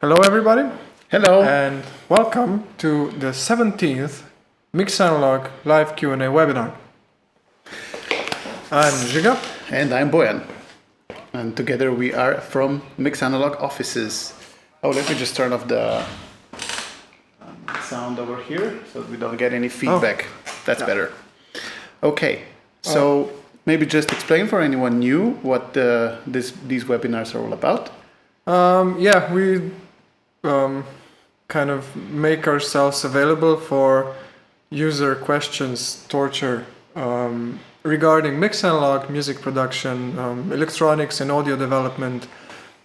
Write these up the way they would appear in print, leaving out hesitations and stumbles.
Hello, everybody, Hello. and welcome to the 17th Mix Analog live Q&A webinar. I'm Žiga. And I'm Bojan. And together we are from Mix Analog offices. Oh, let me just turn off the sound over here so that we don't get any feedback. That's better. Okay, so maybe just explain for anyone new what these webinars are all about. We kind of make ourselves available for user questions, torture, regarding mix analog, music production, electronics and audio development.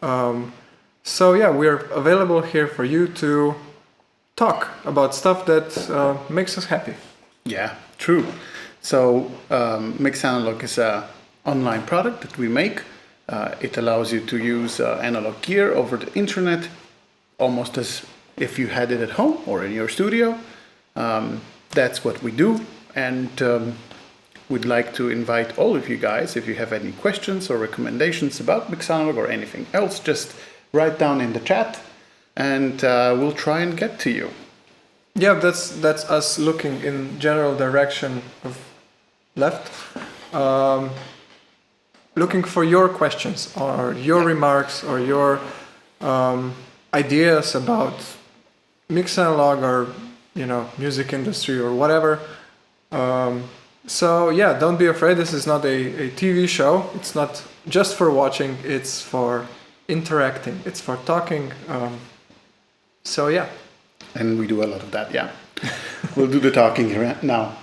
We're available here for you to talk about stuff that makes us happy. Yeah, true. So Mix Analog is an online product that we make. It allows you to use analog gear over the internet, almost as if you had it at home or in your studio. That's what we do, and we'd like to invite all of you guys, if you have any questions or recommendations about Mix Analog or anything else, just write down in the chat, and we'll try and get to you. Yeah, that's us looking in general direction of left. Looking for your questions or your remarks or your ideas about mix analog or music industry or whatever. Don't be afraid. This is not a TV show. It's not just for watching. It's for interacting. It's for talking. And we do a lot of that, yeah. We'll do the talking here now.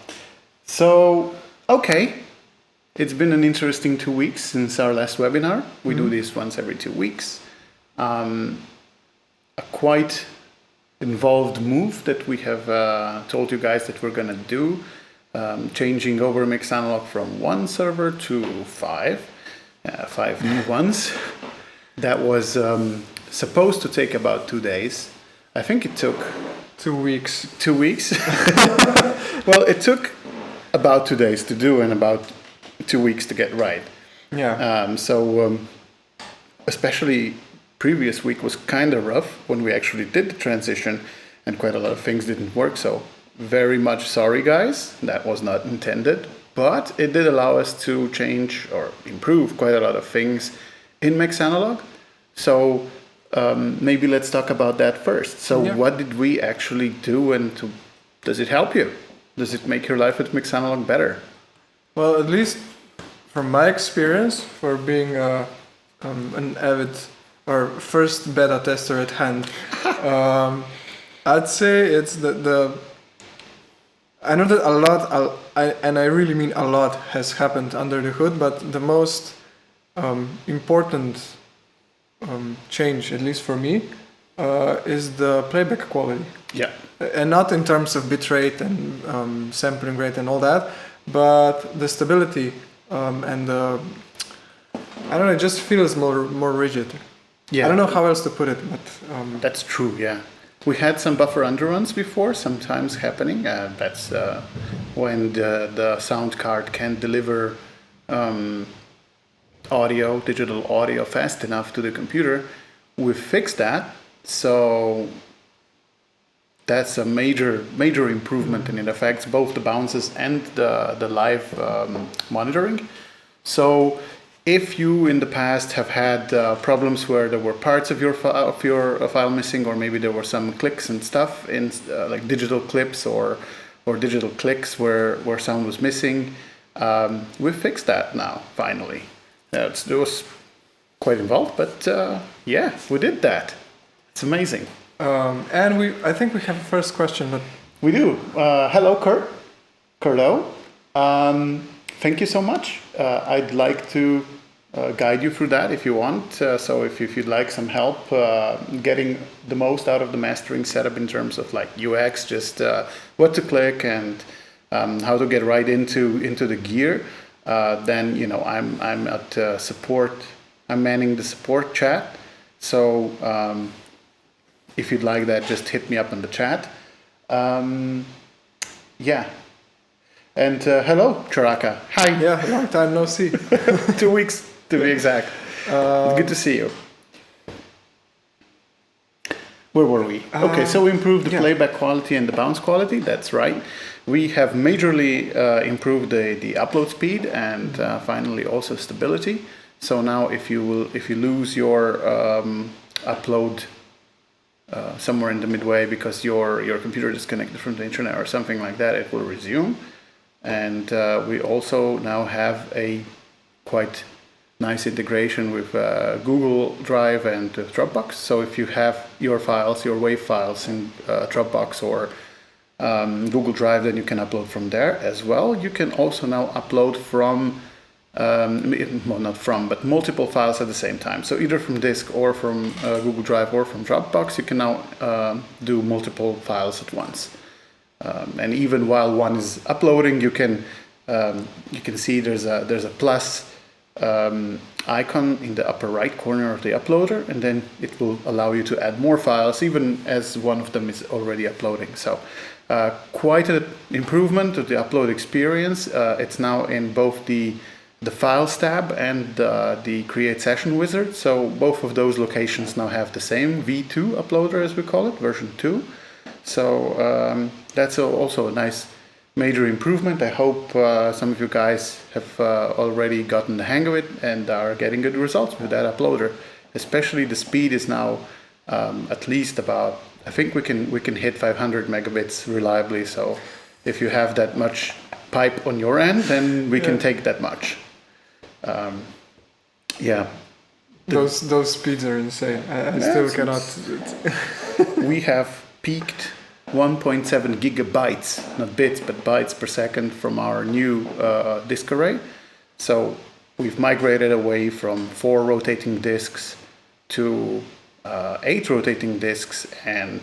So, okay. It's been an interesting 2 weeks since our last webinar. We do this once every 2 weeks. A quite involved move that we have told you guys that we're going to do, changing over Mix Analog from 1 server to 5 new ones. That was supposed to take about 2 days. I think it took 2 weeks. 2 weeks? Well, it took about 2 days to do and about 2 weeks to get right. Yeah. Especially previous week was kind of rough when we actually did the transition and quite a lot of things didn't work. So very much sorry, guys. That was not intended, but it did allow us to change or improve quite a lot of things in Mix Analog. So maybe let's talk about that first. So What did we actually do, and does it help you? Does it make your life at Mix Analog better? Well, at least from my experience, for being an avid or first beta tester at hand, I'd say it's the I know that a lot, and I really mean a lot, has happened under the hood, but the most important change, at least for me, is the playback quality. Yeah. And not in terms of bitrate and sampling rate and all that, but the stability and I don't know, it just feels more rigid. Yeah. I don't know how else to put it, but that's true. Yeah, we had some buffer underruns before, sometimes happening. That's when the sound card can't deliver digital audio fast enough to the computer. We fixed that, so that's a major improvement, and it affects both the bounces and the live monitoring. So if you in the past have had problems where there were parts of your file missing, or maybe there were some clicks and stuff in like digital clips or digital clicks where sound was missing, we fixed that now finally. It was quite involved, but we did that. It's amazing. I think we have a first question, but we do. Hello, Curdo. Thank you so much. I'd like to guide you through that if you want. So if you'd like some help getting the most out of the mastering setup in terms of like UX, just what to click and how to get right into the gear, then I'm at support. I'm manning the support chat. So if you'd like that, just hit me up in the chat. And hello, Charaka. Hi. Yeah, long time no see. 2 weeks to be exact. Good to see you. Where were we? Okay, so we improved the yeah. playback quality and the bounce quality. That's right. We have majorly improved the upload speed and finally also stability. So now, if you lose your upload somewhere in the midway because your computer disconnected from the internet or something like that, it will resume. And we also now have a quite nice integration with Google Drive and Dropbox. So if you have your files, your WAV files in Dropbox or Google Drive, then you can upload from there as well. You can also now upload from, well, not from, but multiple files at the same time. So either from disk or from Google Drive or from Dropbox, you can now do multiple files at once. And even while one is uploading, you can see there's a plus icon in the upper right corner of the uploader, and then it will allow you to add more files even as one of them is already uploading. So quite an improvement of the upload experience. It's now in both the Files tab and the Create Session Wizard. So both of those locations now have the same V2 uploader, as we call it, version 2. So that's also a nice major improvement. I hope some of you guys have already gotten the hang of it and are getting good results with that uploader. Especially the speed is now at least about, I think we can hit 500 megabits reliably. So if you have that much pipe on your end, then we can take that much. Yeah. Those speeds are insane. I still cannot. We have peaked 1.7 gigabytes, not bits, but bytes per second from our new disk array. So we've migrated away from 4 rotating disks to 8 rotating disks and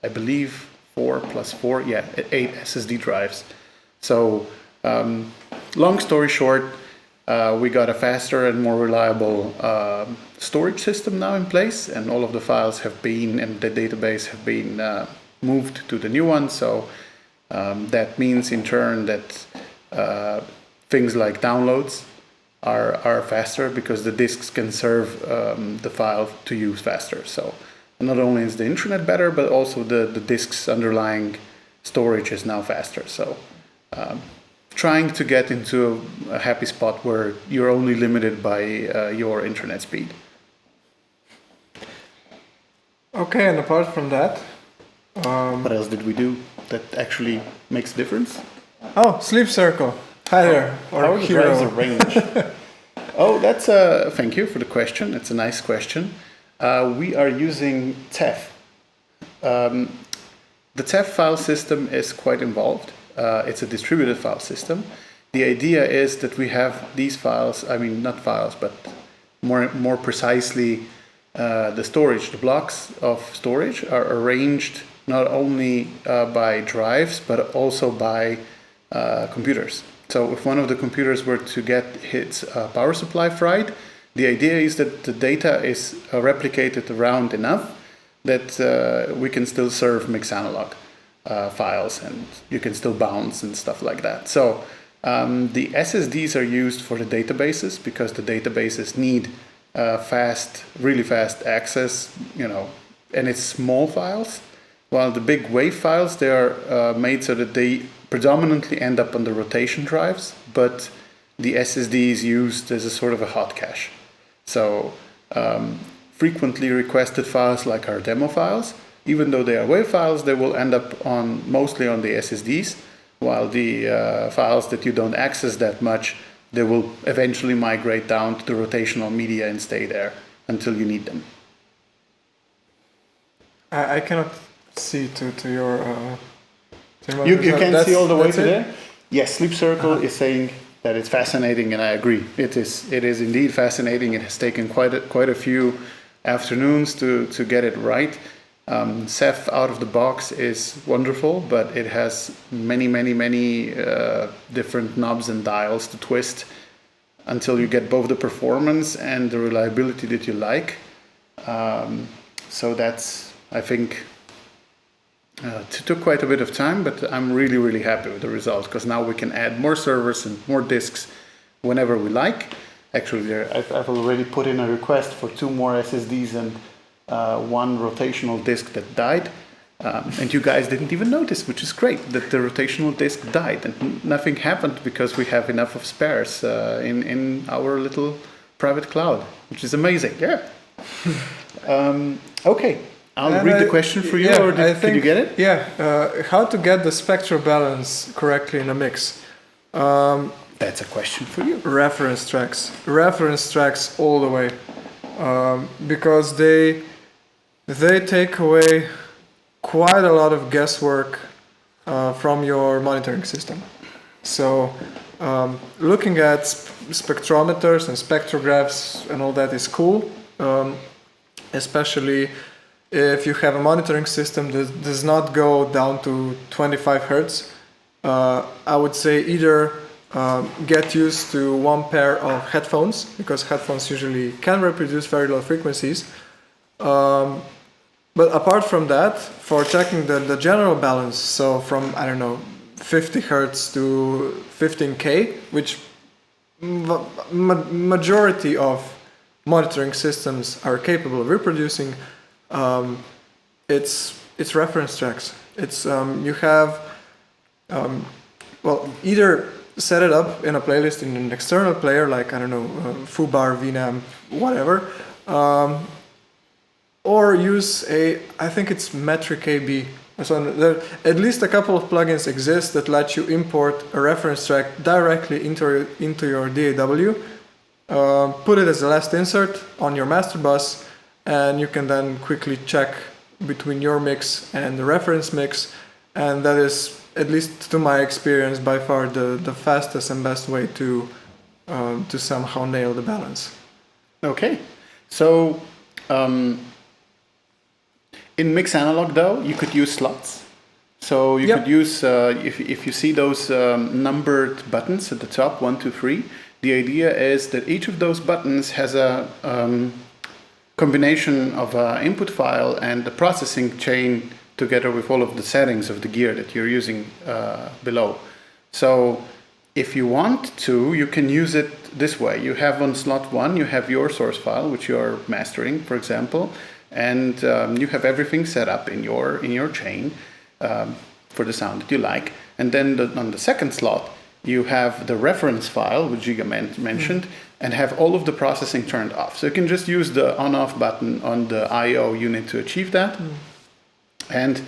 I believe 4 plus 4, 8 SSD drives. So long story short, we got a faster and more reliable storage system now in place, and all of the files have been, and the database have been moved to the new one. So that means in turn that things like downloads are faster because the disks can serve the file to use faster. So not only is the internet better, but also the disk's underlying storage is now faster. So trying to get into a happy spot where you're only limited by your internet speed. Okay, and apart from that, what else did we do that actually makes a difference? Oh, Sleep Circle. Hi there, How hero. drives the range? Oh, that's thank you for the question. It's a nice question. We are using TEF. The TEF file system is quite involved. It's a distributed file system. The idea is that we have these files, I mean not files, but more precisely the storage, the blocks of storage are arranged not only by drives, but also by computers. So if one of the computers were to get its power supply fried, the idea is that the data is replicated around enough that we can still serve mixed analog files and you can still bounce and stuff like that. So the SSDs are used for the databases because the databases need really fast access, and it's small files. While the big WAV files, they are made so that they predominantly end up on the rotation drives, but the SSD is used as a sort of a hot cache. So frequently requested files like our demo files, even though they are WAV files, they will end up mostly on the SSDs, while the files that you don't access that much, they will eventually migrate down to the rotational media and stay there until you need them. I cannot see to your... You can see all the way to there? Yes, Sleep Circle is saying that it's fascinating, and I agree. It is indeed fascinating. It has taken quite a few afternoons to get it right. Ceph out of the box is wonderful, but it has many different knobs and dials to twist until you get both the performance and the reliability that you like. So that's, I think, it took quite a bit of time, but I'm really happy with the result because now we can add more servers and more disks whenever we like. Actually, I've already put in a request for 2 more SSDs and one rotational disk that died. And you guys didn't even notice, which is great, that the rotational disk died and nothing happened because we have enough of spares in our little private cloud, which is amazing. Yeah. Okay. I'll read the question for you, or can you get it? Yeah. How to get the spectral balance correctly in a mix? That's a question for you. Reference tracks all the way, because they take away quite a lot of guesswork from your monitoring system. So looking at spectrometers and spectrographs and all that is cool, especially if you have a monitoring system that does not go down to 25 hertz. I would say either get used to one pair of headphones, because headphones usually can reproduce very low frequencies. But apart from that, for checking the general balance, so from, 50 hertz to 15K, which majority of monitoring systems are capable of reproducing, it's reference tracks. It's you have either set it up in a playlist in an external player like Foobar, VNAM, whatever, or use I think it's Metric AB. So there, at least a couple of plugins exist that let you import a reference track directly into your DAW, put it as a last insert on your master bus, and you can then quickly check between your mix and the reference mix, and that is, at least to my experience, by far the fastest and best way to somehow nail the balance. Okay, so in mix analog though, you could use slots. So you could use, if you see those numbered buttons at the top, 1, 2, 3, the idea is that each of those buttons has a combination of an input file and the processing chain together with all of the settings of the gear that you're using below. So if you want to, you can use it this way. You have on slot 1, you have your source file, which you are mastering, for example, and you have everything set up in your chain for the sound that you like. And then on the second slot, you have the reference file, which Žiga mentioned, and have all of the processing turned off. So you can just use the on-off button on the I/O unit to achieve that. And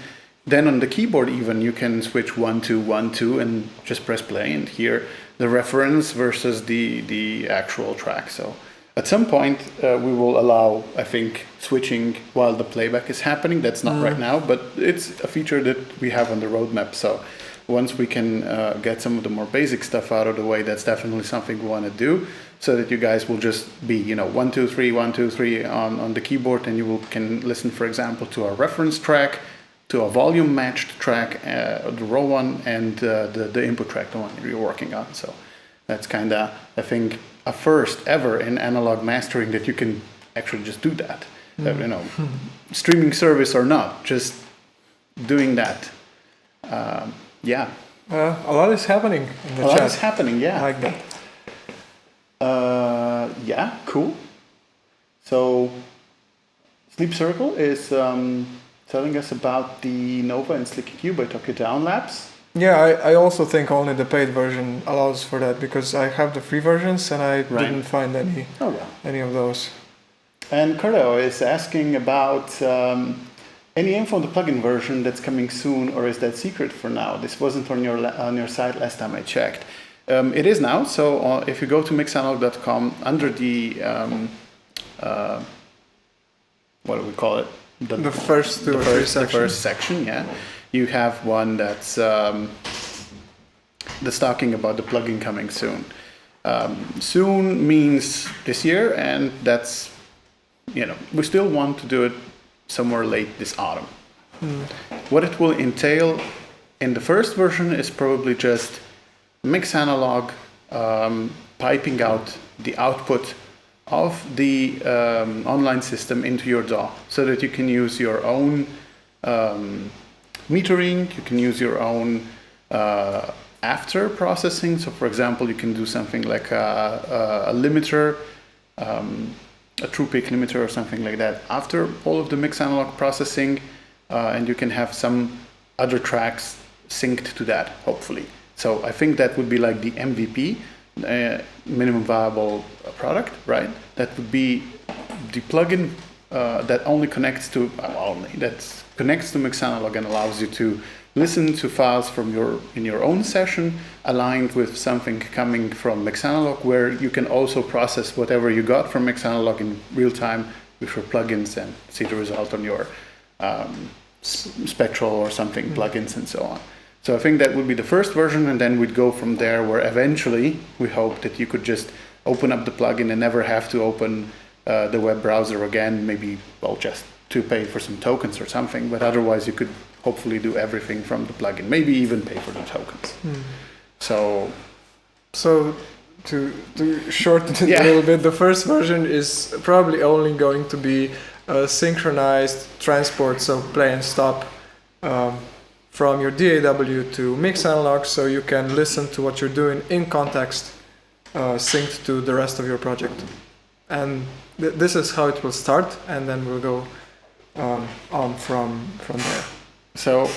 then on the keyboard even, you can switch 1, 2, 1, 2, and just press play and hear the reference versus the actual track. So at some point, we will allow, I think, switching while the playback is happening. That's not right now, but it's a feature that we have on the roadmap. So once we can get some of the more basic stuff out of the way, that's definitely something we want to do, so that you guys will just be, 1, 2, 3, 1, 2, 3 on the keyboard, and you can listen, for example, to a reference track, to a volume matched track, the raw one, and the input track, the one you're working on. So that's kind of, I think, a first ever in analog mastering that you can actually just do that. Streaming service or not, just doing that. Yeah. A lot is happening in the chat. A lot is happening, yeah. I like that. Yeah, cool. So Sleep Circle is telling us about the Nova and Slick EQ by Tokyo Down Labs. Yeah, I also think only the paid version allows for that, because I have the free versions and I didn't find any of those. And Carlo is asking about any info on the plugin version that's coming soon, or is that secret for now? This wasn't on your site last time I checked. It is now. So if you go to mixanalog.com, under the what do we call it? The first two or three sections. The first section, yeah. You have one that's talking about the plugin coming soon. Soon means this year, and that's, we still want to do it somewhere late this autumn. What it will entail in the first version is probably just mix analog piping out the output of the online system into your DAW, so that you can use your own metering, you can use your own after processing. So for example, you can do something like a limiter a true peak limiter or something like that. After all of the mix analog processing, and you can have some other tracks synced to that, hopefully. So I think that would be like the MVP, minimum viable product, right? That would be the plugin that only connects to mix analog and allows you to listen to files from in your own session, aligned with something coming from mix analog, where you can also process whatever you got from mix analog in real time with your plugins and see the result on your spectral or something plugins and so on. So I think that would be the first version, and then we'd go from there, where eventually we hope that you could just open up the plugin and never have to open the web browser again, maybe, well, just to pay for some tokens or something, but otherwise you could hopefully do everything from the plugin, maybe even pay for the tokens. So to shorten it a little bit, the first version is probably only going to be synchronized transport, so play and stop from your DAW to mix analog, so you can listen to what you're doing in context, synced to the rest of your project. And this is how it will start, and then we'll go on from there. So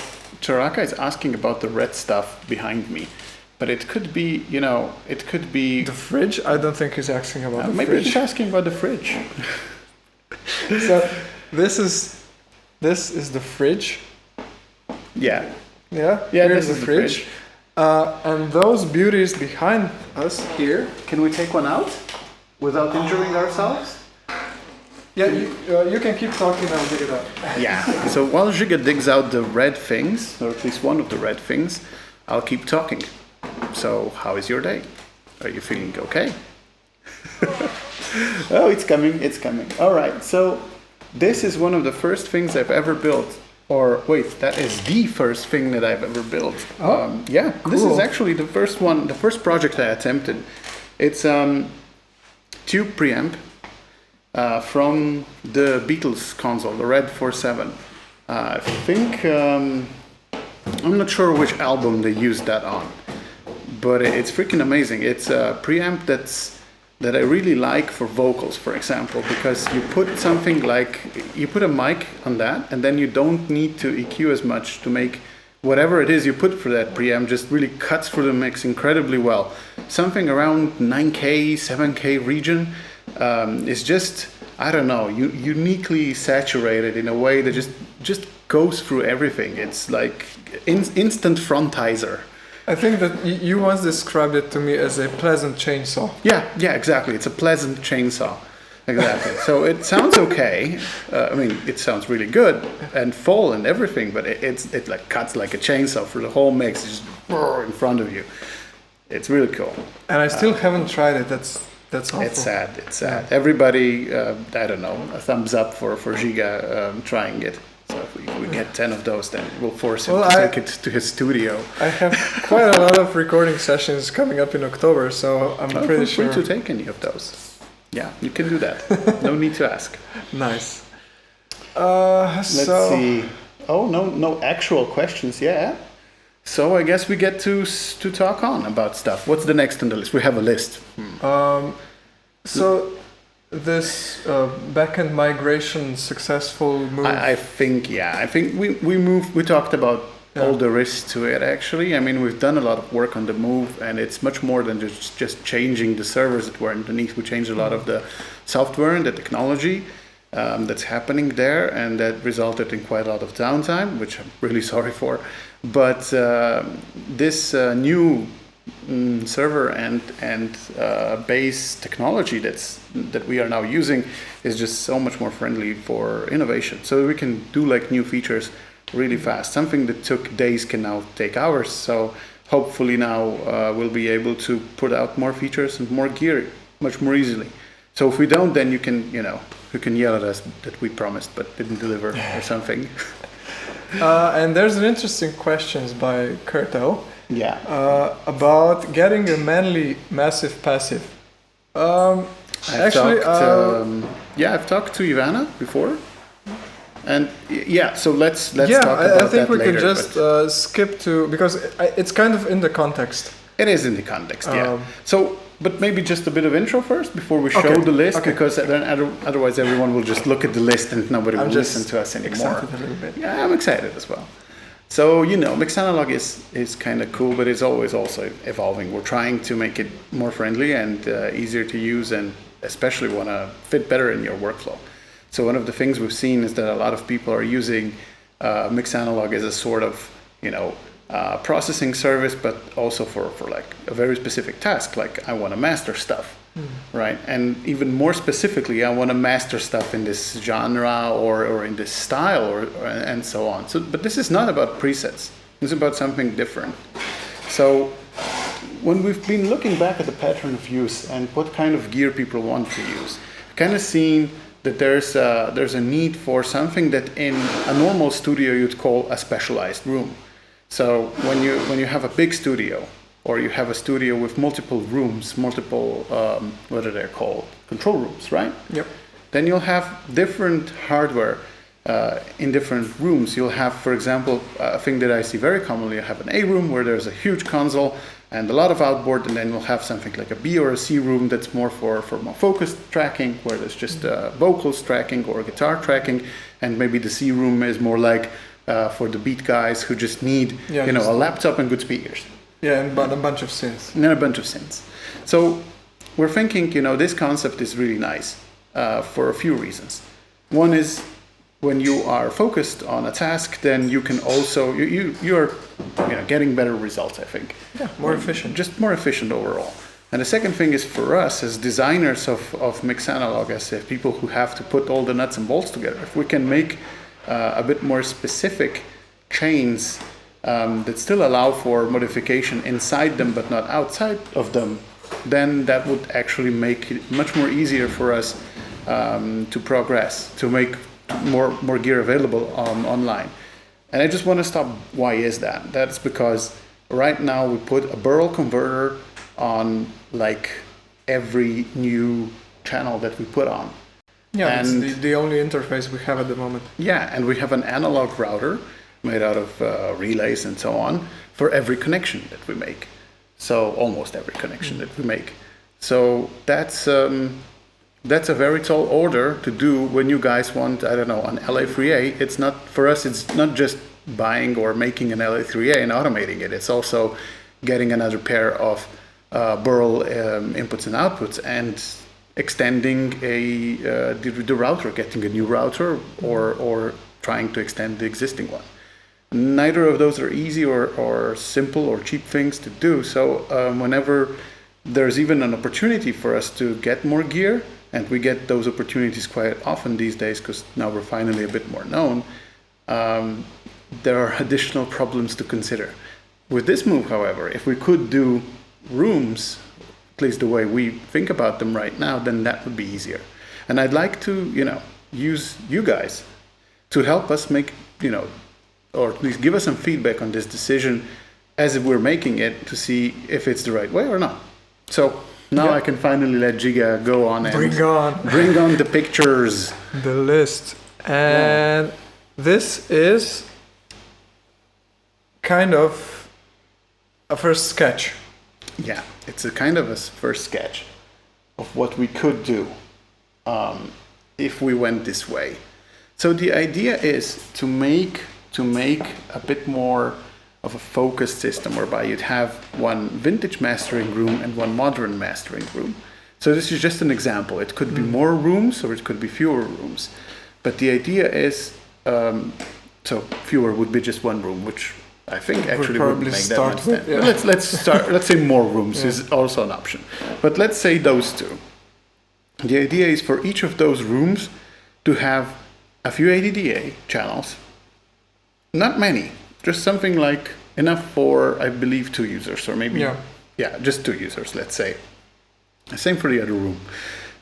Charaka is asking about the red stuff behind me, but it could be, it could be... The fridge? I don't think he's asking about the maybe fridge. Maybe he's asking about the fridge. So this is the fridge. Yeah. Yeah, here's the fridge. And those beauties behind us here. Can we take one out without injuring ourselves? Yeah, you can keep talking, I'll dig it up. Yeah, so while Žiga digs out the red things, or at least one of the red things, I'll keep talking. So, how is your day? Are you feeling okay? Oh, it's coming. All right, so this is one of the first things I've ever built. Or wait, that is the first thing that I've ever built. Oh, yeah, cool. This is actually the first project I attempted. It's tube preamp from the Beatles console, the Red 47. I think, I'm not sure which album they used that on, but it's freaking amazing. It's a preamp that I really like for vocals, for example, because you put a mic on that, and then you don't need to EQ as much to make whatever it is you put for that preamp just really cuts through the mix incredibly well. Something around 9K, 7K region is just, I don't know, uniquely saturated in a way that just goes through everything. It's like instant frontizer. I think that you once described it to me as a pleasant chainsaw. Yeah, exactly. It's a pleasant chainsaw. Exactly. So it sounds okay. It sounds really good and full and everything, but it like cuts like a chainsaw through the whole mix, just in front of you. It's really cool. And I still haven't tried it. That's awful. It's sad. Yeah. Everybody, I don't know, a thumbs up for Žiga trying it. So if we get 10 of those, then we'll force him to take it to his studio. I have quite a lot of recording sessions coming up in October, so I'm pretty sure. Feel free to take any of those. Yeah, you can do that. No need to ask. Nice. Let's see. Oh, no actual questions yet. So I guess we get to talk on about stuff. What's the next on the list? We have a list. So this backend migration successful move. I think we talked about all there is to it, actually. I mean, we've done a lot of work on the move, and it's much more than just changing the servers that were underneath. We changed a lot of the software and the technology that's happening there, and that resulted in quite a lot of downtime, which I'm really sorry for. But this new server and base technology that we are now using is just so much more friendly for innovation. So we can do like new features really fast. Something that took days can now take hours. So hopefully now we'll be able to put out more features and more gear much more easily. So if we don't, then you can yell at us that we promised but didn't deliver or something. And there's an interesting question by Kurto. Yeah. About getting a manly massive passive. I've talked to Ivana before. And so let's talk about that. I think we later, could just skip to, because it's kind of in the context. It is in the context, yeah. So But maybe just a bit of intro first before we show Okay, the list, okay. because then otherwise everyone will just look at the list and nobody will just listen to us anymore. excited a little bit. Yeah, I'm excited as well. So, mixed analog is kind of cool, but it's always also evolving. We're trying to make it more friendly and easier to use, and especially want to fit better in your workflow. So one of the things we've seen is that a lot of people are using mixed analog as a sort of, processing service, but also for like a very specific task, like I want to master stuff, right? And even more specifically, I want to master stuff in this genre or in this style and so on. So, but this is not about presets. It's about something different. So when we've been looking back at the pattern of use and what kind of gear people want to use, kind of seen that there's a need for something that in a normal studio you'd call a specialized room. So when you have a big studio, or you have a studio with multiple rooms, multiple what are they called? Control rooms, right? Yep. Then you'll have different hardware in different rooms. You'll have, for example, a thing that I see very commonly. You have an A room where there's a huge console and a lot of outboard, and then you'll have something like a B or a C room that's more for more focused tracking, where there's just vocals tracking or guitar tracking, and maybe the C room is more like for the beat guys who just need a laptop and good speakers. Yeah, and a bunch of synths. And a bunch of synths. So we're thinking, this concept is really nice for a few reasons. One is when you are focused on a task, then you can also you're getting better results, I think. Yeah, more efficient. Just more efficient overall. And the second thing is for us as designers of mixed analog, as people who have to put all the nuts and bolts together, if we can make a bit more specific chains that still allow for modification inside them but not outside of them, then that would actually make it much more easier for us to progress, to make more gear available online. And I just want to stop. Why is that? That's because right now we put a burl converter on like every new channel that we put on. Yeah, and it's the only interface we have at the moment. Yeah, and we have an analog router made out of relays and so on for every connection that we make. So almost every connection that we make. So that's a very tall order to do when you guys want, I don't know, an LA3A. It's not, for us, it's not just buying or making an LA3A and automating it. It's also getting another pair of burl inputs and outputs and extending the router, getting a new router or trying to extend the existing one. Neither of those are easy or simple or cheap things to do. So whenever there's even an opportunity for us to get more gear, and we get those opportunities quite often these days because now we're finally a bit more known, there are additional problems to consider. With this move, however, if we could do rooms, at least the way we think about them right now, then that would be easier. And I'd like to, use you guys to help us make, or at least give us some feedback on this decision as if we're making it, to see if it's the right way or not. So now I can finally let Žiga go on and bring on the pictures. The list. And this is kind of a first sketch. Yeah, it's a kind of a first sketch of what we could do if we went this way. So the idea is to make a bit more of a focused system whereby you'd have one vintage mastering room and one modern mastering room. So this is just an example. It could be more rooms or it could be fewer rooms. But the idea is, so fewer would be just one room, which I think actually would make that much sense. Yeah. Let's start. Let's say more rooms is also an option. But let's say those two. The idea is for each of those rooms to have a few ADDA channels. Not many. Just something like enough for, I believe, 2 users, or maybe, just 2 users, let's say. Same for the other room.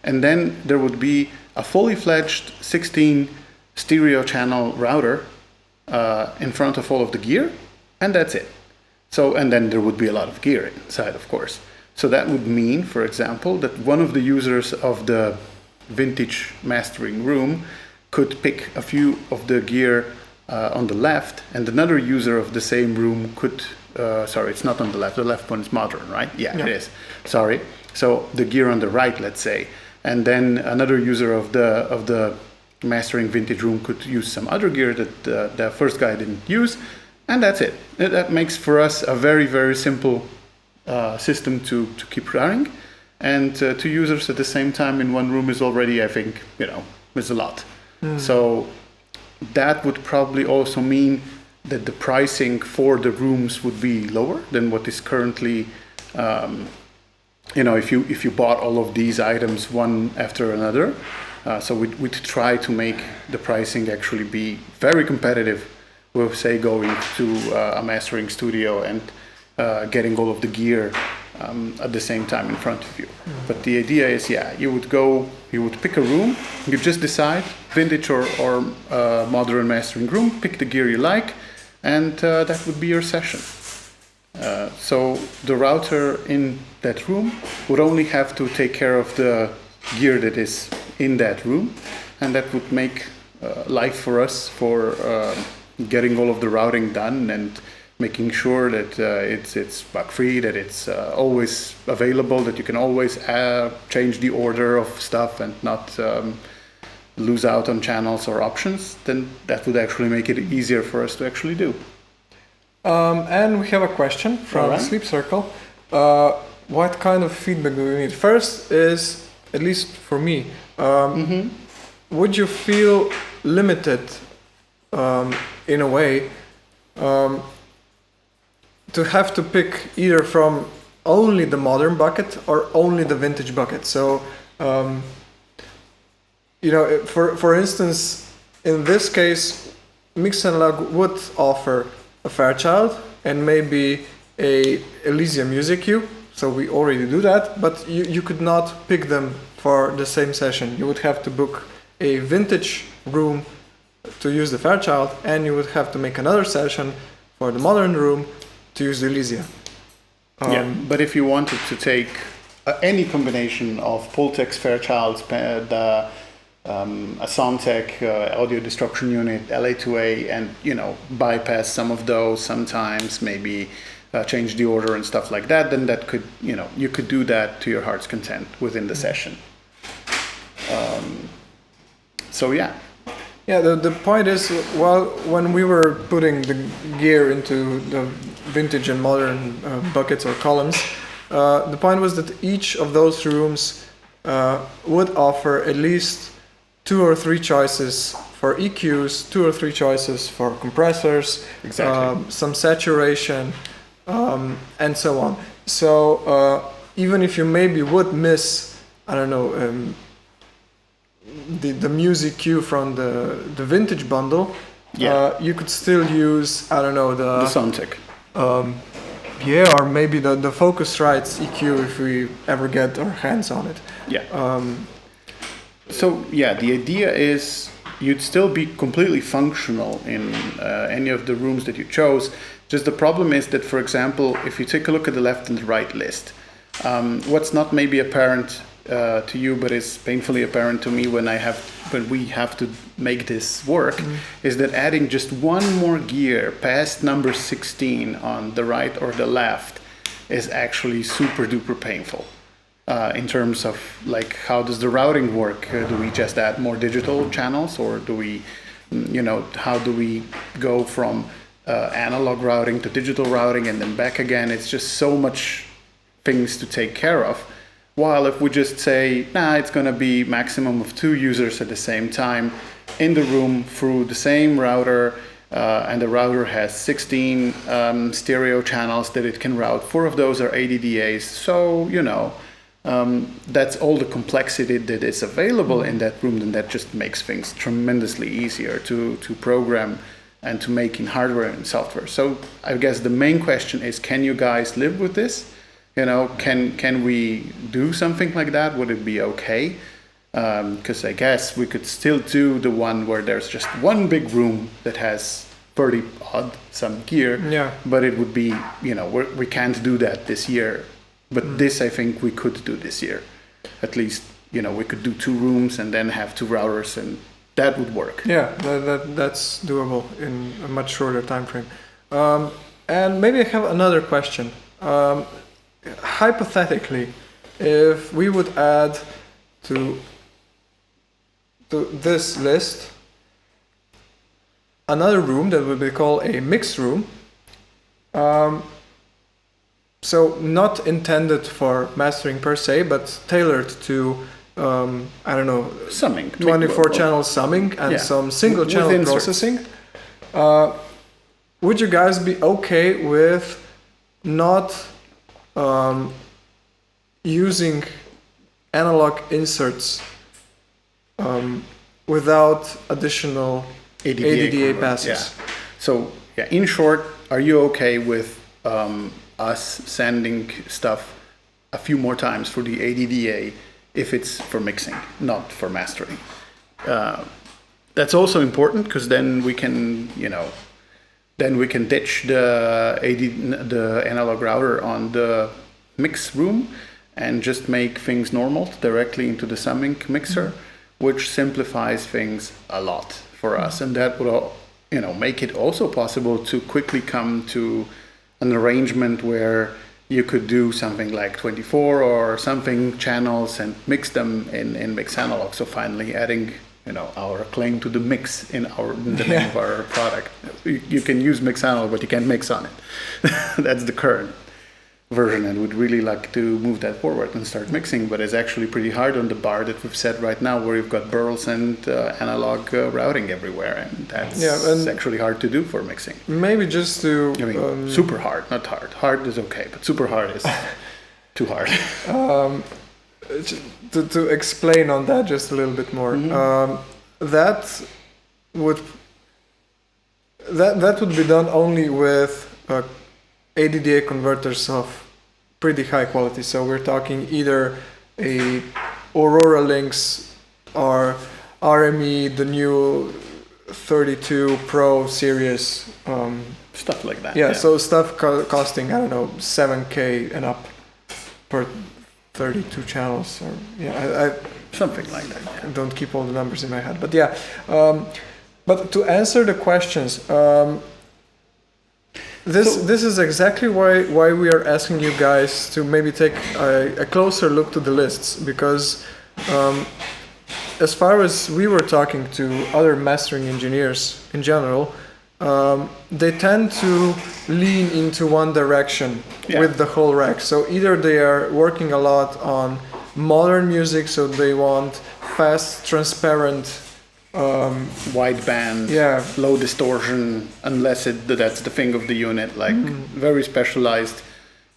And then there would be a fully fledged 16 stereo channel router in front of all of the gear, and that's it. So, and then there would be a lot of gear inside, of course. So that would mean, for example, that one of the users of the vintage mastering room could pick a few of the gear on the left, and another user of the same room could sorry, it's not on the left. The left one is modern, right? Yeah, Yeah. it is. Sorry. So the gear on the right, let's say, and then another user of the mastering vintage room could use some other gear that the first guy didn't use, and that's it. That makes for us a very, very simple system to keep running, and two users at the same time in one room is already, I think, is a lot. So that would probably also mean that the pricing for the rooms would be lower than what is currently. If you bought all of these items one after another, so we'd try to make the pricing actually be very competitive with, say, going to a mastering studio and getting all of the gear at the same time in front of you. But the idea is, you would pick a room, you just decide vintage or modern mastering room, pick the gear you like, and that would be your session. So the router in that room would only have to take care of the gear that is in that room, and that would make life for us for getting all of the routing done and making sure that it's bug free, that it's always available, that you can always change the order of stuff and not lose out on channels or options. Then that would actually make it easier for us to actually do. And we have a question from Sleep Circle. What kind of feedback do you need? First is, at least for me, would you feel limited in a way to have to pick either from only the modern bucket or only the vintage bucket? So, for instance, in this case, Mix and Log would offer a Fairchild and maybe a Elysium Music Queue. So we already do that, but you could not pick them for the same session. You would have to book a vintage room to use the Fairchild, and you would have to make another session for the modern room to use the Elysia. But if you wanted to take any combination of Pultex, Fairchilds, a Soundtech audio destruction unit, LA2A, and bypass some of those sometimes, maybe change the order and stuff like that, then that could you could do that to your heart's content within the session. The point is, when we were putting the gear into the vintage and modern buckets or columns, the point was that each of those rooms would offer at least 2 or 3 choices for EQs, 2 or 3 choices for compressors, some saturation, and so on. So even if you maybe would miss, the music cue from the vintage bundle, you could still use, the Soundtech. Or maybe the Focusrite EQ if we ever get our hands on it. The idea is you'd still be completely functional in any of the rooms that you chose. Just the problem is that, for example, if you take a look at the left and the right list, what's not maybe apparent to you, but is painfully apparent to me when we have to make this work, is that adding just one more gear past number 16 on the right or the left is actually super duper painful. In terms of how does the routing work? Do we just add more digital channels, or do we, how do we go from analog routing to digital routing and then back again? It's just so much things to take care of. While if we just say, it's going to be maximum of 2 users at the same time in the room through the same router, and the router has 16 stereo channels that it can route. 4 of those are ADDAs. So, that's all the complexity that is available in that room, and that just makes things tremendously easier to program and to make in hardware and software. So I guess the main question is, can you guys live with this? Can we do something like that? Would it be okay? Because I guess we could still do the one where there's just one big room that has 30 odd some gear, but it would be, we can't do that this year. But this, I think we could do this year. At least, we could do 2 rooms and then have 2 routers, and that would work. That's doable in a much shorter time frame. And maybe I have another question. Hypothetically, if we would add to this list another room that would be called a mix room, so not intended for mastering per se, but tailored to I don't know, Summing. 24 channel summing and some single channel With processing. Would you guys be okay with not using analog inserts without additional ADDA passes? Yeah. So, in short, are you okay with us sending stuff a few more times for the ADDA if it's for mixing, not for mastering? That's also important because then we can, ditch the analog router on the mix room and just make things normal directly into the summing mixer, which simplifies things a lot for us, and that would make it also possible to quickly come to an arrangement where you could do something like 24 or something channels and mix them in mix analog. So finally adding our claim to the mix in the name of our product. You can use mix analog, but you can't mix on it. That's the current version, and would really like to move that forward and start mixing, but it's actually pretty hard on the bar that we've set right now, where you've got burls and analog routing everywhere, and that's actually hard to do for mixing. Maybe just to super hard, not hard. Hard is okay, but super hard is too hard. To explain on that just a little bit more, that would be done only with ADDA converters of pretty high quality. So we're talking either a Aurora Lynx or RME, the new 32 Pro series. Stuff like that. Yeah, so stuff costing, I don't know, 7K and up per 32 channels. Or I something like that. Yeah. I don't keep all the numbers in my head. But yeah, but to answer the questions, This is exactly why we are asking you guys to maybe take a closer look to the lists, because as far as we were talking to other mastering engineers in general, they tend to lean into one direction with the whole rack. So either they are working a lot on modern music, so they want fast, transparent, wideband, low distortion, unless that's the thing of the unit, like very specialized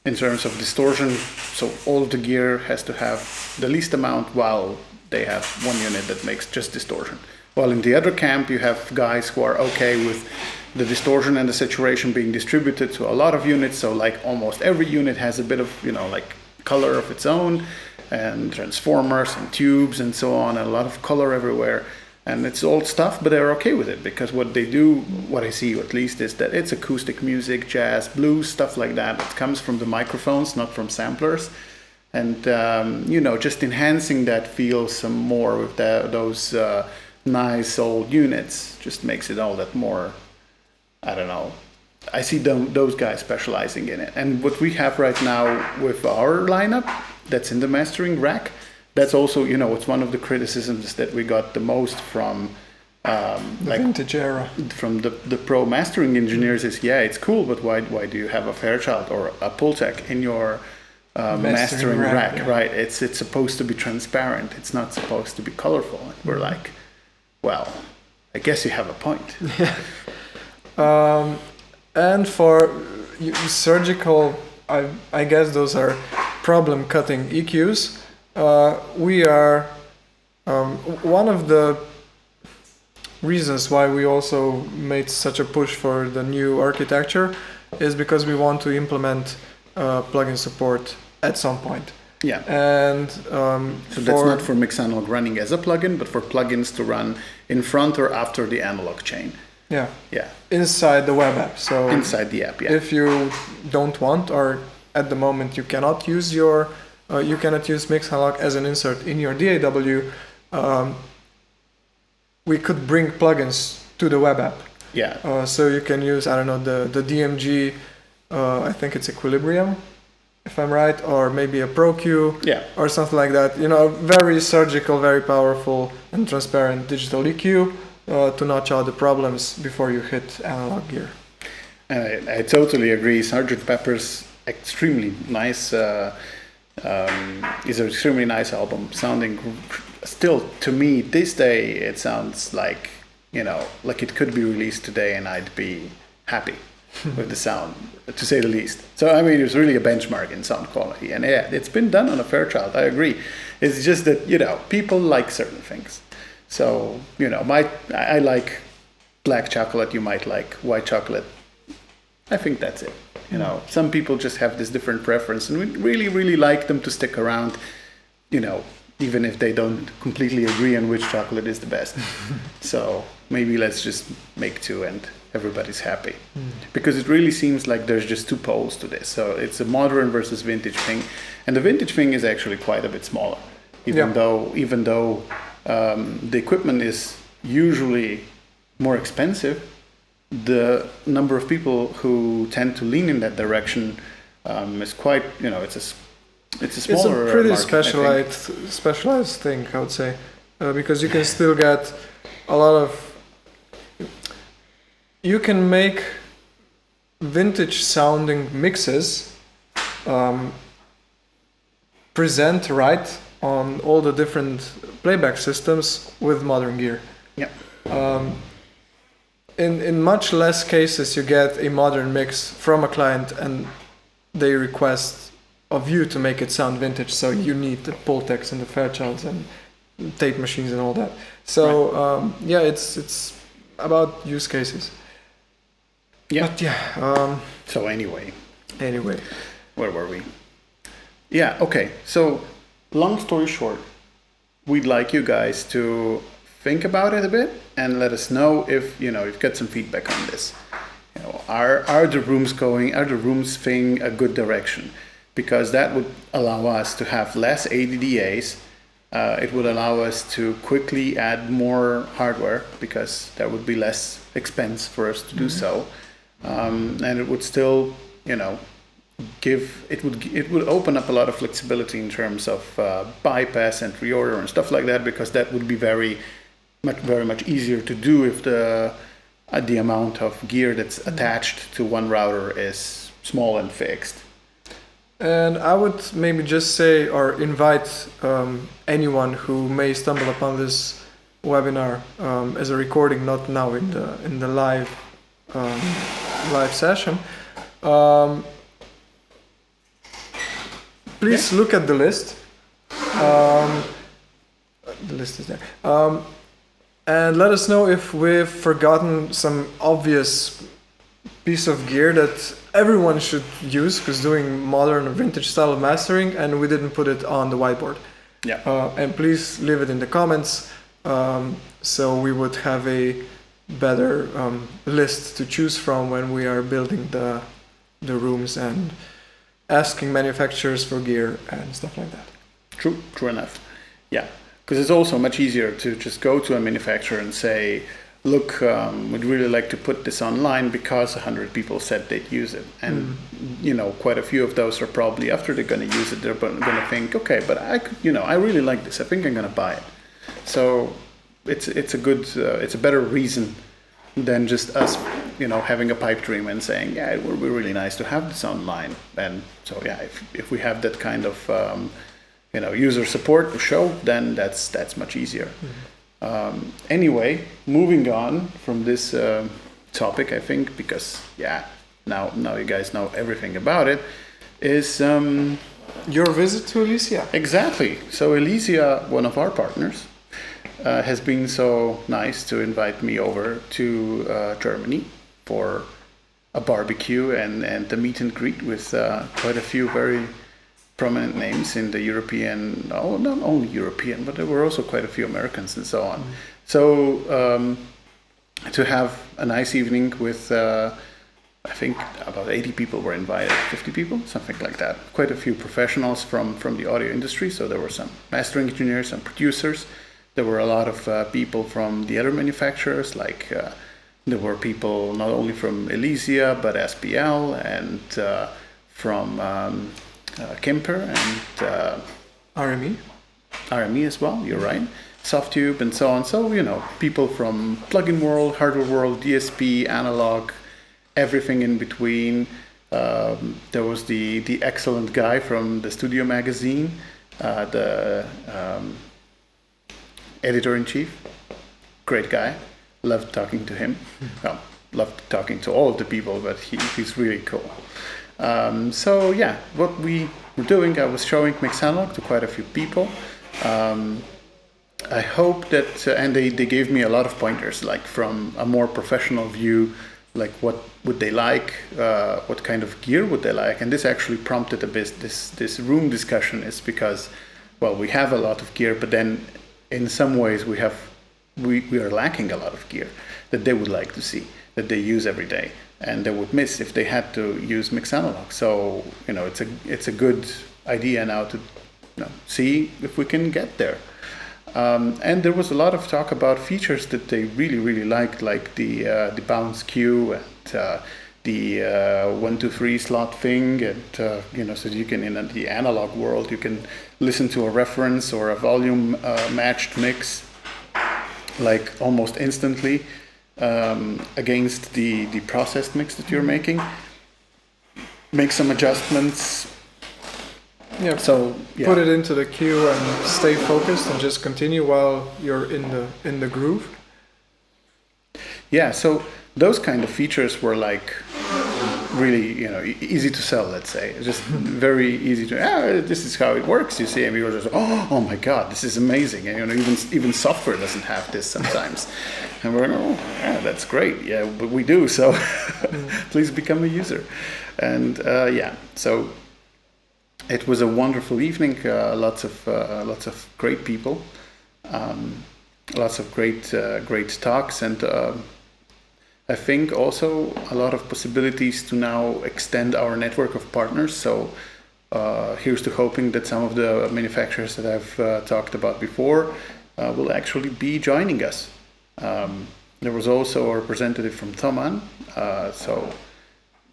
in terms of distortion. So all of the gear has to have the least amount, while they have one unit that makes just distortion. While in the other camp, you have guys who are okay with the distortion and the saturation being distributed to a lot of units. So like almost every unit has a bit of, like color of its own, and transformers and tubes and so on, and a lot of color everywhere. And it's old stuff, but they're okay with it, because what they do, what I see at least, is that it's acoustic music, jazz, blues, stuff like that. It comes from the microphones, not from samplers. And, just enhancing that feel some more with those nice old units just makes it all that more, I don't know. I see those guys specializing in it. And what we have right now with our lineup that's in the mastering rack, that's also, it's one of the criticisms that we got the most from the vintage era. From the pro mastering engineers is, it's cool, but why do you have a Fairchild or a Pultec in your mastering rack? Right? It's supposed to be transparent. It's not supposed to be colorful. And we're like, well, I guess you have a point. And for surgical, I guess those are problem cutting EQs. We are one of the reasons why we also made such a push for the new architecture is because we want to implement plugin support at some point. Yeah. And so that's not for mix analog running as a plugin, but for plugins to run in front or after the analog chain. Yeah. Yeah. Inside the web app. So inside the app, yeah. If you don't want, or at the moment you cannot use mix analog as an insert in your DAW, we could bring plugins to the web app. Yeah. So you can use, I don't know, the DMG I think it's Equilibrium, if I'm right, or maybe a Pro Q, Yeah. or something like that. You know, very surgical, very powerful and transparent digital EQ to notch out the problems before you hit analog gear. I totally agree. Sgt. Pepper's extremely nice. Is an extremely nice album. Sounding still to me this day, it sounds like like it could be released today, and I'd be happy with the sound, to say the least. So I mean, it's really a benchmark in sound quality, and yeah, it's been done on a Fairchild. I agree. It's just that people like certain things. So I like black chocolate. You might like white chocolate. I think that's it. Some people just have this different preference, and we really, really like them to stick around, even if they don't completely agree on which chocolate is the best. So maybe let's just make two and everybody's happy. Because it really seems like there's just two poles to this. So it's a modern versus vintage thing. And the vintage thing is actually quite a bit smaller, even though the equipment is usually more expensive. The number of people who tend to lean in that direction is quite, it's a smaller. It's a pretty market, specialized thing, I would say, because you can still get a lot of. You can make vintage sounding mixes, present right on all the different playback systems with modern gear. Yeah. In much less cases, you get a modern mix from a client and they request of you to make it sound vintage. So you need the Pultecs and the Fairchilds and tape machines and all that. So it's about use cases. Yeah. But yeah. So anyway, where were we? Yeah. Okay. So long story short, we'd like you guys to think about it a bit and let us know if you've got some feedback on this. Are the rooms thing a good direction? Because that would allow us to have less ADDAs. It would allow us to quickly add more hardware because there would be less expense for us to do so, and it would still it would open up a lot of flexibility in terms of bypass and reorder and stuff like that, because that would be very much easier to do if the amount of gear that's attached to one router is small and fixed. And I would maybe just say or invite anyone who may stumble upon this webinar as a recording, not now in the live session. Please look at the list. The list is there. And let us know if we've forgotten some obvious piece of gear that everyone should use because doing modern or vintage style of mastering, and we didn't put it on the whiteboard. Yeah. And please leave it in the comments so we would have a better list to choose from when we are building the rooms and asking manufacturers for gear and stuff like that. True enough. Yeah. Because it's also much easier to just go to a manufacturer and say, look, we'd really like to put this online because 100 people said they'd use it. And, quite a few of those are probably, after they're going to use it, they're going to think, okay, but I really like this. I think I'm going to buy it. So it's a better reason than just us, having a pipe dream and saying, yeah, it would be really nice to have this online. And so, yeah, if we have that kind of, user support to show, then that's much easier. Anyway, moving on from this topic, I think, because now you guys know everything about it, is your visit to Elysia. Exactly. So Elysia, one of our partners, has been so nice to invite me over to Germany for a barbecue and a meet and greet with quite a few very prominent names in the European, not only European, but there were also quite a few Americans and so on. So to have a nice evening with, I think about 80 people were invited, 50 people, something like that. Quite a few professionals from the audio industry. So there were some mastering engineers and producers. There were a lot of people from the other manufacturers like There were people not only from Elysia, but SPL and from Kemper and RME. RME as well, you're right. Softtube and so on. So, people from plugin world, hardware world, DSP, analog, everything in between. There was the excellent guy from the Studio magazine, the editor-in-chief. Great guy. Loved talking to him. Well, loved talking to all of the people, but he's really cool. So yeah, what we were doing, I was showing Mixanalog to quite a few people. I hope that, and they gave me a lot of pointers, like from a more professional view, like what would they like, what kind of gear would they like, and this actually prompted a bit this room discussion. Is because, well, we have a lot of gear, but then in some ways we are lacking a lot of gear that they would like to see, that they use every day, and they would miss if they had to use Mixanalog. So it's a good idea now to see if we can get there. And there was a lot of talk about features that they really, really liked, like the bounce queue and the 1, 2, 3 slot thing, and so you can, in the analog world, you can listen to a reference or a volume matched mix like almost instantly against the processed mix that you're making. Make some adjustments. Yeah. So put it into the queue and stay focused and just continue while you're in the groove. Yeah. So those kind of features were like really easy to sell. Let's say just very easy to. This is how it works. You see, and we were just oh my god, this is amazing. And even software doesn't have this sometimes. And we're that's great. Yeah, but we do. So please become a user. And so. It was a wonderful evening. Lots of great people, lots of great talks, and I think also a lot of possibilities to now extend our network of partners. So here's to hoping that some of the manufacturers that I've talked about before will actually be joining us. There was also a representative from Thomann, so.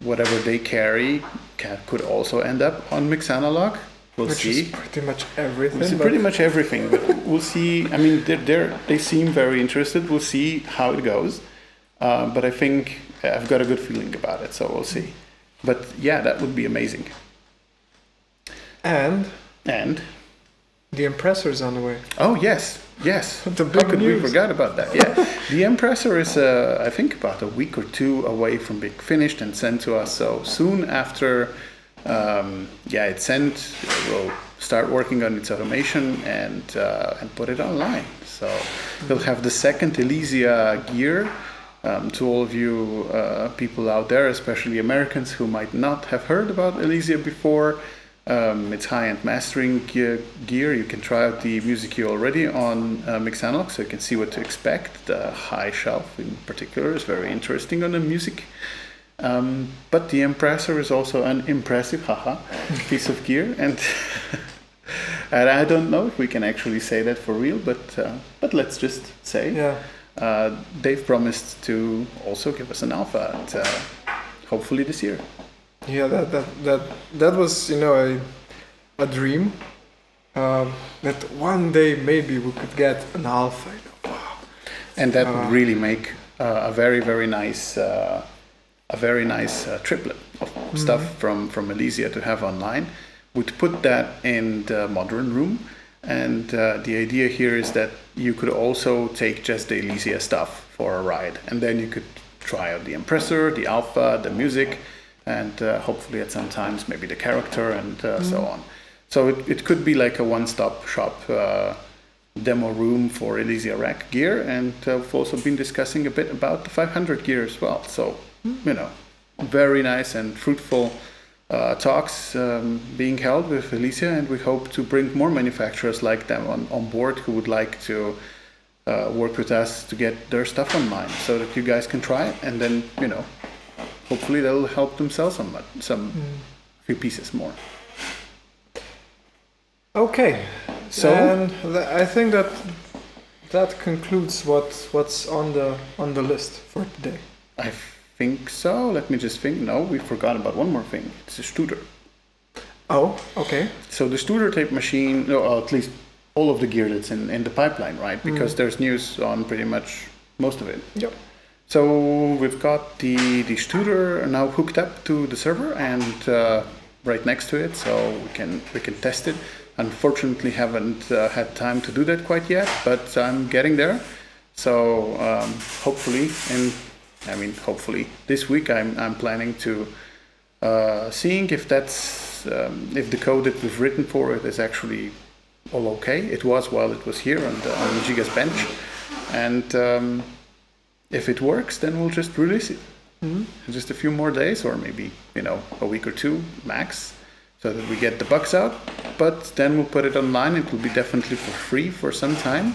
Whatever they carry could also end up on Mixanalog. We'll see. Is pretty much everything. It's pretty much everything, but we'll see. I mean, they seem very interested. We'll see how it goes. But I think I've got a good feeling about it, so we'll see. But yeah, that would be amazing. And the Empresser is on the way. Oh yes. The big How could news. we forget about that? Yeah, the Empresser is I think about a week or two away from being finished and sent to us. So soon after, it's sent, we'll start working on its automation and put it online. So we'll have the second Elysia gear. To all of you people out there, especially Americans who might not have heard about Elysia before. It's high-end mastering gear. You can try out the music queue already on Mixanalog, so you can see what to expect. The high shelf in particular is very interesting on the music. But the Empresser is also an impressive piece of gear, and I don't know if we can actually say that for real, but let's just say they've promised to also give us an alpha, hopefully this year. Yeah, that was a dream. That one day maybe we could get an alpha. Wow. And that would really make a very very nice triplet of stuff from Elysia to have online. We'd put that in the modern room, and the idea here is that you could also take just the Elysia stuff for a ride, and then you could try out the Empresser, the alpha, the music. And hopefully at some times maybe the character and so on. So it could be like a one-stop shop demo room for Elysia rack gear, and we've also been discussing a bit about the 500 gear as well. So very nice and fruitful talks being held with Elysia, and we hope to bring more manufacturers like them on board who would like to work with us to get their stuff online, so that you guys can try it, and then hopefully they'll help them sell some few pieces more. Okay, so and I think that that concludes what's on the list for today. I think so. Let me just think. No, we forgot about one more thing. It's a Studer. Oh, okay. So the Studer tape machine, or at least all of the gear that's in the pipeline, right? Because there's news on pretty much most of it. Yep. So we've got the Studer now hooked up to the server and right next to it, so we can test it. Unfortunately, haven't had time to do that quite yet, but I'm getting there. So hopefully this week I'm planning to seeing if that's if the code that we've written for it is actually all okay. It was while it was here on Žiga's bench, and if it works, then we'll just release it. In just a few more days, or maybe a week or two max, so that we get the bugs out. But then we'll put it online. It will be definitely for free for some time.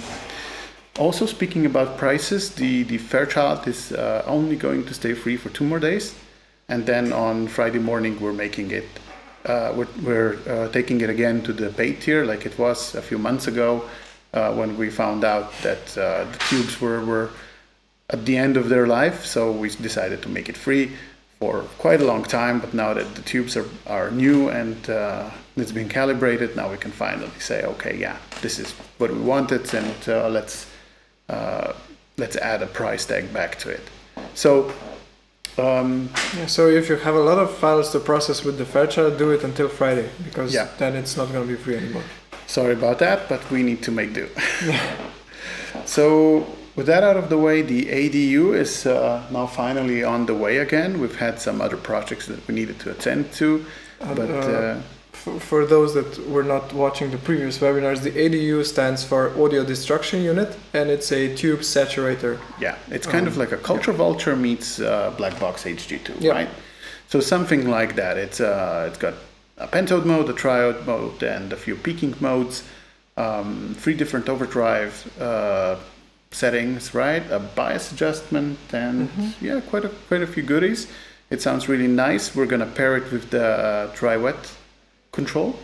Also, speaking about prices, the Fairchild is only going to stay free for 2 more days, and then on Friday morning we're making it. We're taking it again to the paid tier, like it was a few months ago when we found out that the tubes were at the end of their life. So we decided to make it free for quite a long time. But now that the tubes are new and it's been calibrated, now we can finally say, okay, yeah, this is what we wanted, and let's add a price tag back to it. So. So if you have a lot of files to process with the Fairchild, do it until Friday, because then it's not going to be free anymore. Sorry about that, but we need to make do. So with that out of the way, the ADU is now finally on the way again. We've had some other projects that we needed to attend to, but for those that were not watching the previous webinars, the ADU stands for Audio Destruction Unit, and it's a tube saturator. Yeah, it's kind of like a Culture Vulture meets Black Box HG2, right? So something like that. It's got a pentode mode, a triode mode, and a few peaking modes, 3 different overdrive settings, right? A bias adjustment, and quite a few goodies. It sounds really nice. We're gonna pair it with the dry-wet control,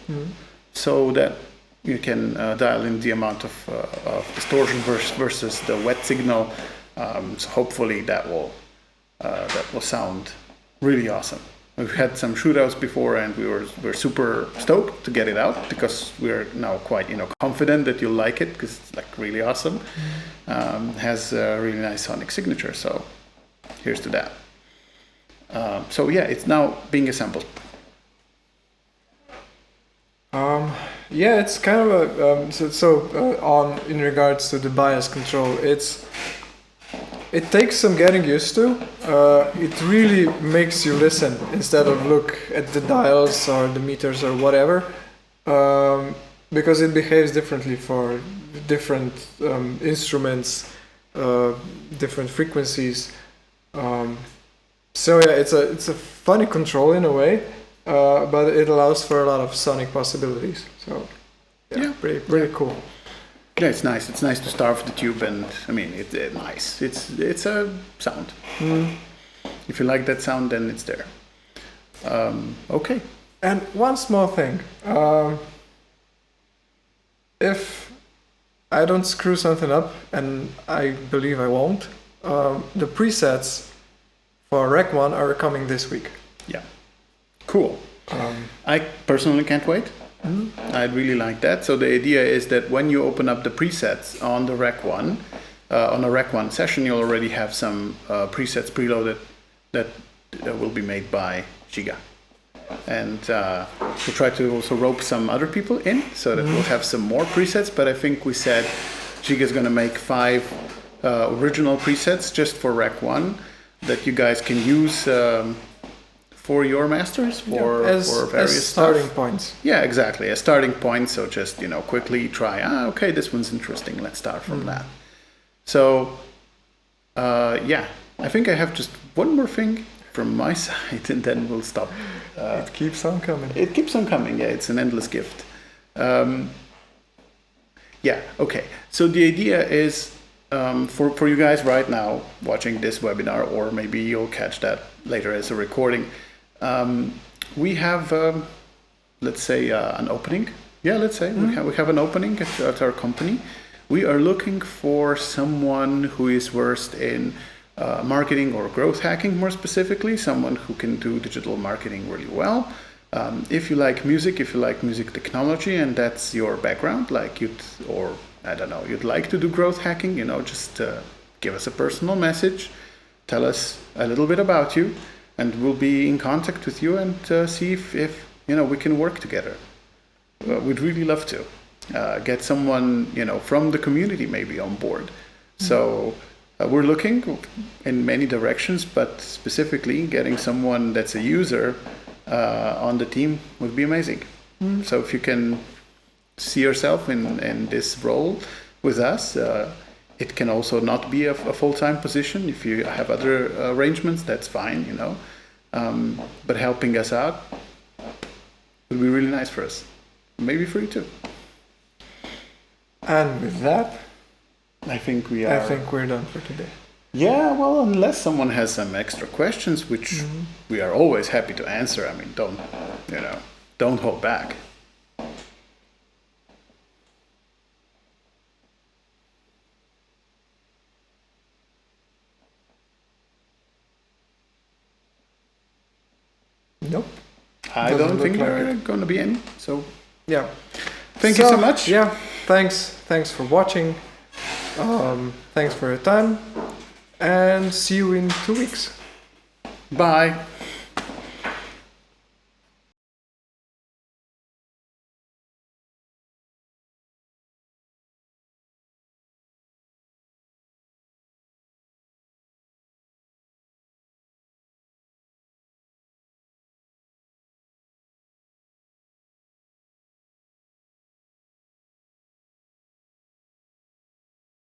so that you can dial in the amount of distortion versus the wet signal. So hopefully that will sound really awesome. We've had some shootouts before, and we're super stoked to get it out, because we're now quite confident that you'll like it, because it's like really awesome. Has a really nice sonic signature. So here's to that. So yeah, it's now being assembled. It's kind of on in regards to the bias control. It takes some getting used to. It really makes you listen instead of look at the dials or the meters or whatever, because it behaves differently for different instruments, different frequencies. It's a funny control in a way. But it allows for a lot of sonic possibilities. So, pretty cool. Yeah, it's nice. It's nice to start with the tube, and I mean, it's nice. It's a sound. If you like that sound, then it's there. Okay. And one small thing. If I don't screw something up, and I believe I won't, the presets for Rec 1 are coming this week. Yeah. Cool. I personally can't wait. I'd really like that. So the idea is that when you open up the presets on the Rec 1, on a Rec 1 session, you'll already have some presets preloaded that will be made by Žiga. And we'll try to also rope some other people in, so that we'll have some more presets. But I think we said Žiga's going to make 5 original presets just for Rec 1 that you guys can use for your masters, for various as starting points. Yeah, exactly, a starting point. So just quickly try. Okay, this one's interesting. Let's start from that. So I think I have just one more thing from my side, and then we'll stop. It keeps on coming. It keeps on coming. Yeah, it's an endless gift. Okay. So the idea is for you guys right now watching this webinar, or maybe you'll catch that later as a recording. We have, let's say, an opening. Yeah, let's say we have an opening at our company. we are looking for someone who is versed in marketing or growth hacking, more specifically, someone who can do digital marketing really well. If you like music technology, and that's your background, you'd like to do growth hacking, just give us a personal message, tell us a little bit about you, and we'll be in contact with you and see if we can work together. We'd really love to get someone from the community maybe on board. So we're looking in many directions, but specifically getting someone that's a user on the team would be amazing. So if you can see yourself in this role with us, it can also not be a full-time position. If you have other arrangements, that's fine, but helping us out would be really nice for us. Maybe for you too. And with that, I think we're done for today. Yeah, well, unless someone has some extra questions, which we are always happy to answer. I mean, don't hold back. Nope. I Doesn't don't think look like there are going to be any. So yeah. Thank you so much. Yeah. Thanks for watching. Thanks for your time. And see you in 2 weeks. Bye.